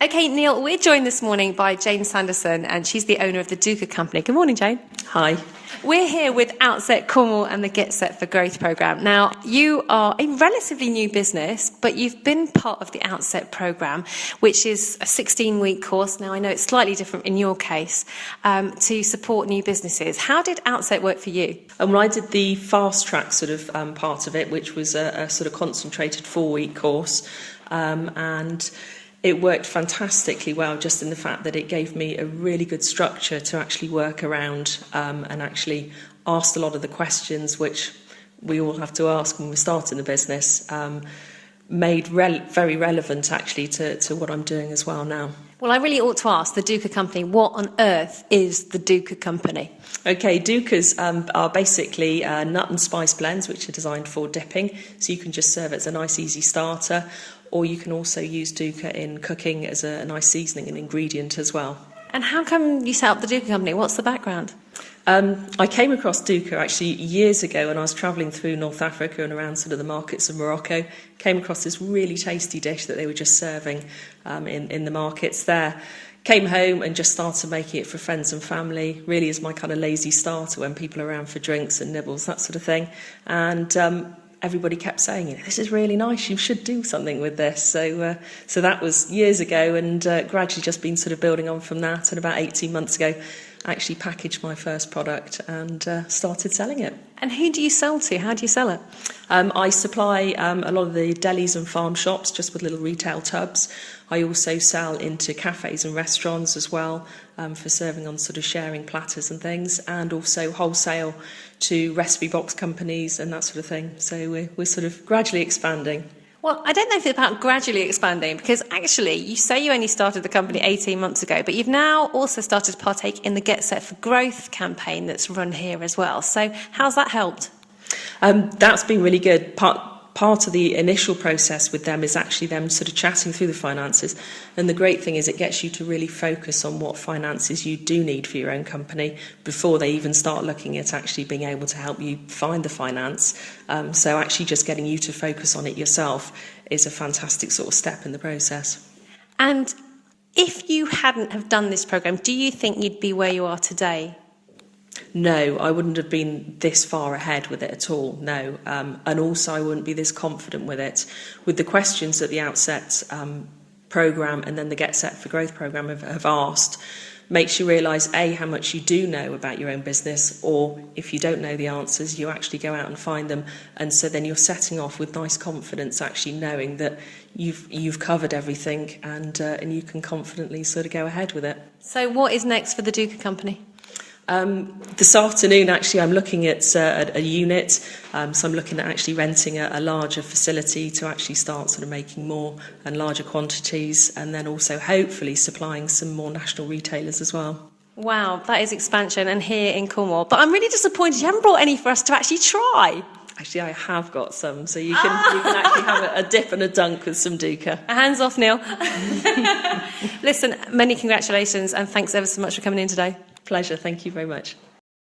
Okay, Neil, we're joined this morning by Jane Sanderson, and she's the owner of the Dukkah Company. Good morning, Jane. Hi. We're here with Outset Cornwall and the GetSet for Growth programme. Now, you are a relatively new business, but you've been part of the Outset programme, which is a 16-week course. Now, I know it's slightly different in your case, to support new businesses. How did Outset work for you? Well, I did the fast track sort of part of it, which was a sort of concentrated 4-week course, and it worked fantastically well, just in the fact that it gave me a really good structure to actually work around and actually asked a lot of the questions which we all have to ask when we're starting the business, made very relevant actually to what I'm doing as well now. Well, I really ought to ask the Dukkah Company, what on earth is the Dukkah Company? Okay, Dukkahs are basically nut and spice blends which are designed for dipping, so you can just serve it as a nice easy starter, or you can also use Dukkah in cooking as a nice seasoning and ingredient as well. And how come you set up the Dukkah Company? What's the background? I came across Dukkah actually years ago when I was travelling through North Africa and around sort of the markets of Morocco. Came across this really tasty dish that they were just serving in the markets there. Came home and just started making it for friends and family, really as my kind of lazy starter when people are around for drinks and nibbles, that sort of thing. And everybody kept saying, this is really nice, you should do something with this. So that was years ago, and gradually just been sort of building on from that. And about 18 months ago, I actually packaged my first product and started selling it. And who do you sell to? How do you sell it? I supply a lot of the delis and farm shops just with little retail tubs. I also sell into cafes and restaurants as well, for serving on sort of sharing platters and things, and also wholesale to recipe box companies and that sort of thing. So we're sort of gradually expanding. Well, I don't know if it's about gradually expanding, because actually you say you only started the company 18 months ago, but you've now also started to partake in the GetSet for Growth campaign that's run here as well. So how's that helped? That's been really good. Part of the initial process with them is actually them sort of chatting through the finances. And the great thing is it gets you to really focus on what finances you do need for your own company before they even start looking at actually being able to help you find the finance. So actually just getting you to focus on it yourself is a fantastic sort of step in the process. And if you hadn't have done this programme, do you think you'd be where you are today? No, I wouldn't have been this far ahead with it at all, no. And also I wouldn't be this confident with it. With the questions that the Outset programme and then the GetSet for Growth programme have asked, makes you realise, A, how much you do know about your own business, or if you don't know the answers, you actually go out and find them. And so then you're setting off with nice confidence, actually knowing that you've covered everything and you can confidently sort of go ahead with it. So what is next for the Dukkah Company? This afternoon, actually, I'm looking at a unit, so I'm looking at actually renting a larger facility to actually start sort of making more and larger quantities, and then also hopefully supplying some more national retailers as well. Wow, that is expansion, and here in Cornwall. But I'm really disappointed you haven't brought any for us to actually try. Actually, I have got some, so you can actually have a dip and a dunk with some Dukkah. Hands off, Neil. Listen, many congratulations, and thanks ever so much for coming in today. Pleasure, thank you very much.